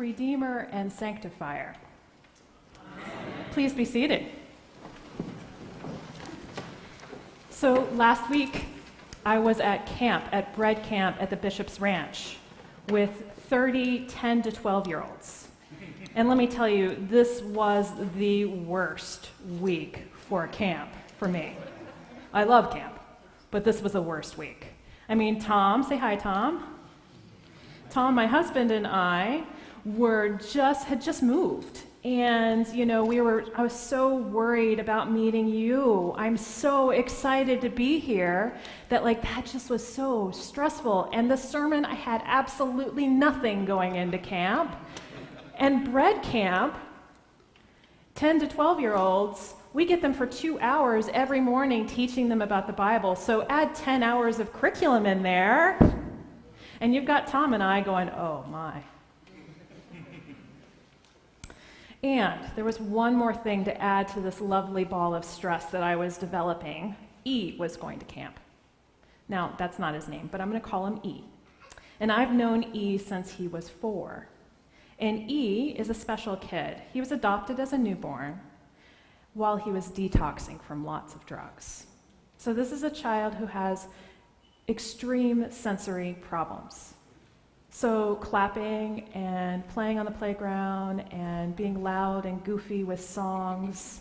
Redeemer, and Sanctifier. Please be seated. So last week, I was at camp, at bread camp at the Bishop's Ranch with 30 10 to 12-year-olds. And let me tell you, this was the worst week for camp for me. I love camp, but this was the worst week. I mean, Tom, say hi, Tom. Tom, my husband, and I had just moved. And, I was so worried about meeting you. I'm so excited to be here that just was so stressful. And the sermon, I had absolutely nothing going into camp. And bread camp, 10 to 12-year-olds, we get them for 2 hours every morning teaching them about the Bible. So add 10 hours of curriculum in there, and you've got Tom and I going, oh my. And there was one more thing to add to this lovely ball of stress that I was developing. E was going to camp. Now, that's not his name, but I'm going to call him E. And I've known E since he was 4. And E is a special kid. He was adopted as a newborn while he was detoxing from lots of drugs. So this is a child who has extreme sensory problems. So clapping and playing on the playground and being loud and goofy with songs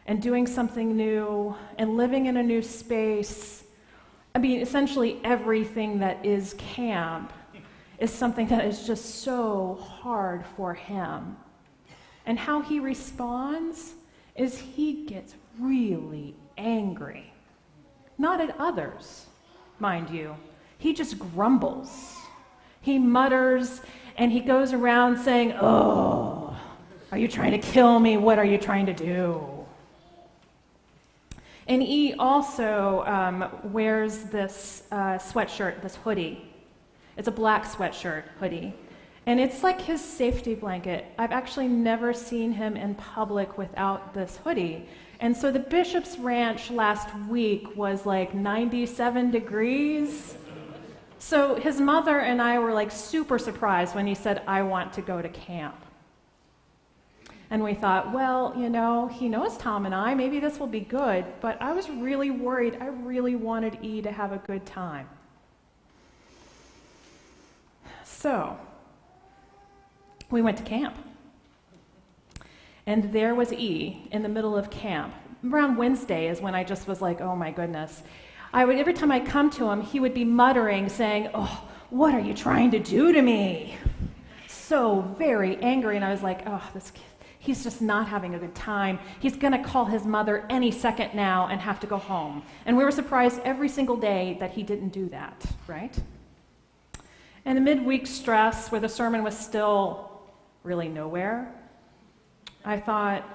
and doing something new and living in a new space. I mean, essentially everything that is camp is something that is just so hard for him. And how he responds is he gets really angry. Not at others, mind you. He just grumbles. He mutters, and he goes around saying, oh, are you trying to kill me? What are you trying to do? And E also wears this sweatshirt, this hoodie. It's a black sweatshirt hoodie. And it's like his safety blanket. I've actually never seen him in public without this hoodie. And so the Bishop's Ranch last week was 97 degrees. So his mother and I were super surprised when he said, I want to go to camp. And we thought, well, he knows Tom and I, maybe this will be good, but I was really worried. I really wanted E to have a good time. So we went to camp. And there was E in the middle of camp. Around Wednesday is when I just was oh my goodness. Every time I come to him, he would be muttering, saying, oh, what are you trying to do to me? So very angry. And I was this kid, he's just not having a good time. He's going to call his mother any second now and have to go home. And we were surprised every single day that he didn't do that, right? And the midweek stress, where the sermon was still really nowhere, I thought,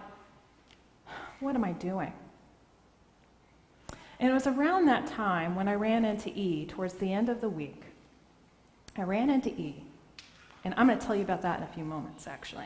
what am I doing? And it was around that time when I ran into E, towards the end of the week. I ran into E, and I'm going to tell you about that in a few moments, actually.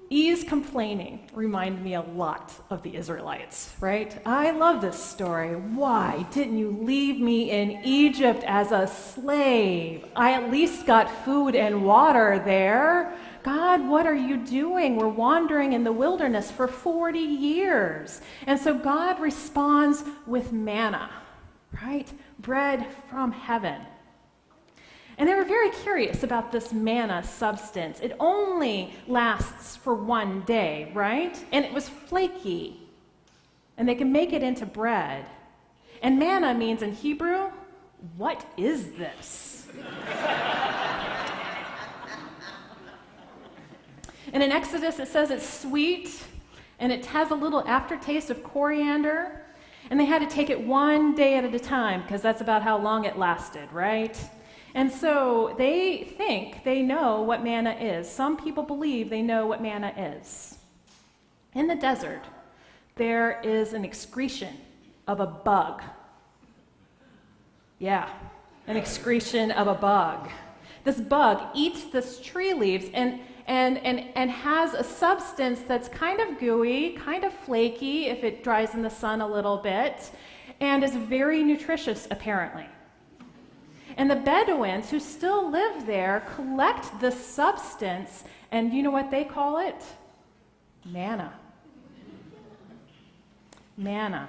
E's complaining reminded me a lot of the Israelites, right? I love this story. Why didn't you leave me in Egypt as a slave? I at least got food and water there. God, what are you doing? We're wandering in the wilderness for 40 years. And so God responds with manna, right? Bread from heaven. And they were very curious about this manna substance. It only lasts for one day, right? And it was flaky. And they can make it into bread. And manna means in Hebrew, what is this? And in Exodus, it says it's sweet, and it has a little aftertaste of coriander. And they had to take it one day at a time, because that's about how long it lasted, right? And so they think they know what manna is. Some people believe they know what manna is. In the desert, there is an excretion of a bug. Yeah, an excretion of a bug. This bug eats this tree leaves and has a substance that's kind of gooey, kind of flaky if it dries in the sun a little bit, and is very nutritious, apparently. And the Bedouins who still live there collect the substance, and you know what they call it? Manna. Manna.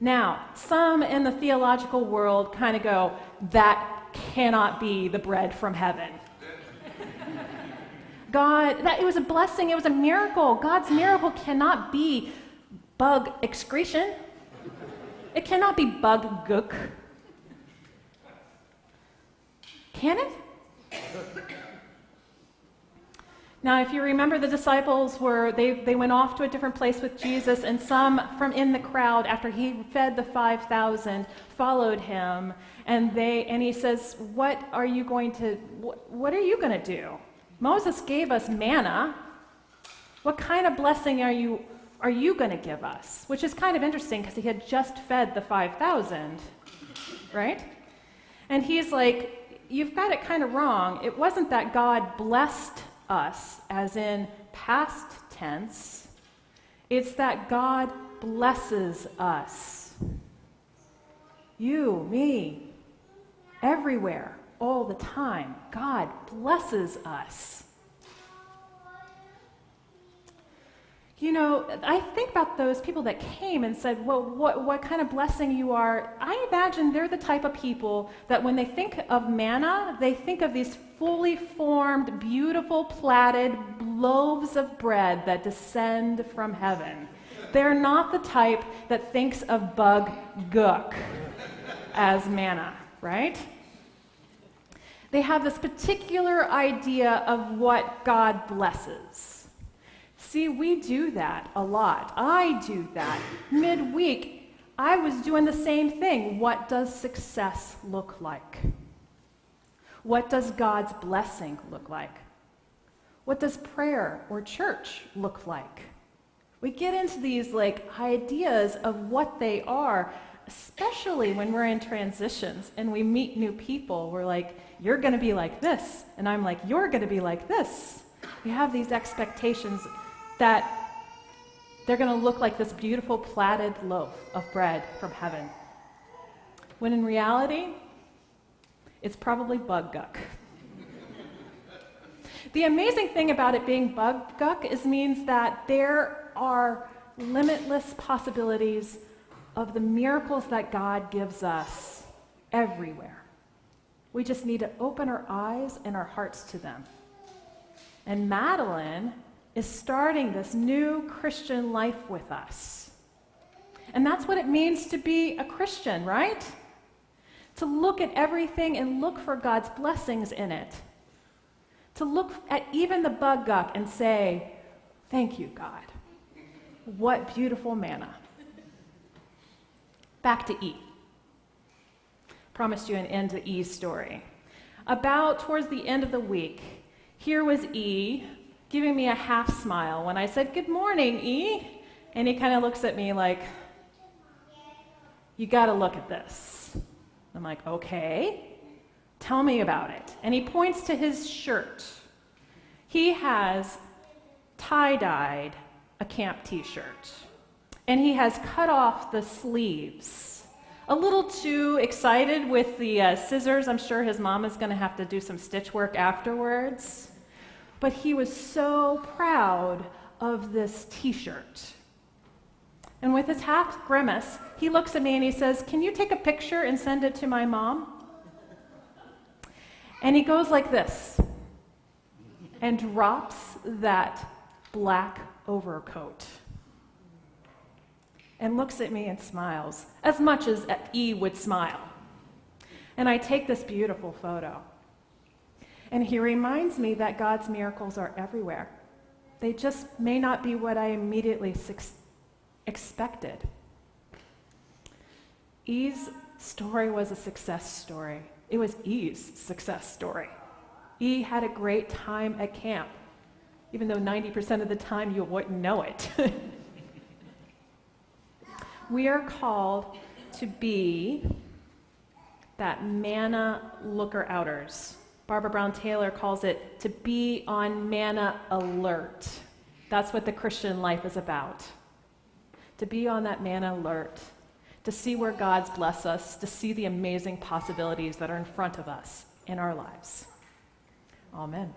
Now, some in the theological world kind of go, that cannot be the bread from heaven. It was a blessing, it was a miracle. God's miracle cannot be bug excretion. It cannot be bug gook. Can it? Now, if you remember, the disciples they went off to a different place with Jesus, and some from in the crowd, after he fed the 5,000, followed him, and he says, what are you going to do? Moses gave us manna. What kind of blessing are you going to give us? Which is kind of interesting because he had just fed the 5,000, right? And he's like, you've got it kind of wrong. It wasn't that God blessed us, as in past tense. It's that God blesses us. You, me, everywhere, all the time. God blesses us. You know, I think about those people that came and said, well, what kind of blessing you are. I imagine they're the type of people that when they think of manna, they think of these fully formed, beautiful, platted loaves of bread that descend from heaven. They're not the type that thinks of bug gook as manna, right? They have this particular idea of what God blesses. See, we do that a lot. I do that. Midweek, I was doing the same thing. What does success look like? What does God's blessing look like? What does prayer or church look like? We get into these ideas of what they are, especially when we're in transitions and we meet new people. We're like, you're going to be like this. And I'm like, you're going to be like this. We have these expectations that they're going to look like this beautiful platted loaf of bread from heaven. When in reality, it's probably bug guck. The amazing thing about it being bug guck means that there are limitless possibilities of the miracles that God gives us everywhere. We just need to open our eyes and our hearts to them. And Madeline is starting this new Christian life with us. And that's what it means to be a Christian, right? To look at everything and look for God's blessings in it. To look at even the bug guck and say, thank you, God. What beautiful manna. Back to E. Promised you an end to E's story. About towards the end of the week, here was E giving me a half smile when I said, good morning, E. And he kind of looks at me like, you got to look at this. I'm like, okay, tell me about it. And he points to his shirt. He has tie-dyed a camp t-shirt. And he has cut off the sleeves. A little too excited with the scissors. I'm sure his mom is going to have to do some stitch work afterwards. But he was so proud of this t-shirt. And with his half grimace, he looks at me and he says, can you take a picture and send it to my mom? And he goes like this and drops that black overcoat and looks at me and smiles, as much as E would smile. And I take this beautiful photo. And he reminds me that God's miracles are everywhere. They just may not be what I immediately expected. E's story was a success story. It was E's success story. E had a great time at camp, even though 90% of the time you wouldn't know it. We are called to be that manna looker-outers. Barbara Brown Taylor calls it to be on manna alert. That's what the Christian life is about. To be on that manna alert. to see where God's blessed us, to see the amazing possibilities that are in front of us in our lives. Amen.